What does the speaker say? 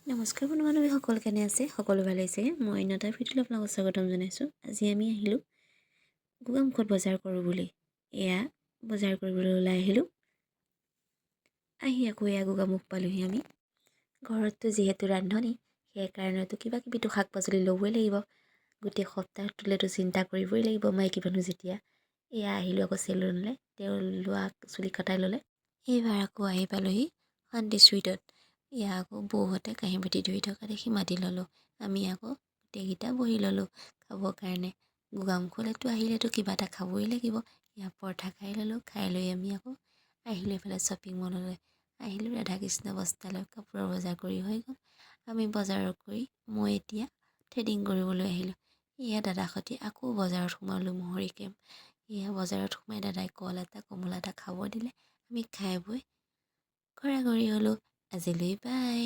নমস্কাৰ বন্ধু-বান্ধৱী সকল কেনে আছে? সকলো ভালে আছে? মই অন্য এটা ভিডিঅ'লৈ আপোনালোকক স্বাগতম জনাইছোঁ। আজি আমি আহিলোঁ গোগামুখত বজাৰ কৰোঁ বুলি। এয়া বজাৰ কৰিবলৈ ওলাই আহিলোঁ। আহি আকৌ এয়া গোগামুখ পালোঁহি আমি। ঘৰততো যিহেতু ৰান্ধনি, সেইকাৰণেতো কিবা কিবিতো শাক পাচলি ল'বই লাগিব। গোটেই সপ্তাহটোলেতো চিন্তা কৰিবই লাগিব মাইকী মানুহ যেতিয়া। এয়া আহিলোঁ আকৌ চেলুনলৈ, তেওঁ লোৱা চুলি কটাই ল'লে। এইবাৰ আকৌ আহি পালোঁহি শান্তি চুইটত। এয়া আকৌ বৌহঁতে কাঁহী বাতি ধুই থকা দেখি মাতি ল'লোঁ। আমি আকৌ গোটেইকেইটা বহি ল'লোঁ খাবৰ কাৰণে। গোগামুখলৈতো আহিলেতো কিবা এটা খাবই লাগিব। ইয়াৰ পৰঠা খাই ল'লোঁ। খাই লৈ আমি আকৌ আহিলোঁ এইফালে শ্বপিং মললৈ। আহিলোঁ ৰাধাকৃষ্ণ বস্ত্ৰালয়, কাপোৰৰ বজাৰ কৰি হৈ গ'ল। আমি বজাৰ কৰি মই এতিয়া থ্ৰেডিং কৰিবলৈ আহিলোঁ। এয়া দাদাৰ সৈতে আকৌ বজাৰত সোমালোঁ মহৰিকে। এয়া বজাৰত সোমাই দাদাই কল এটা কমলা এটা খাব দিলে। আমি খাই বৈ ঘৰা ঘৰি হ'লোঁ। আজিলৈ বাই।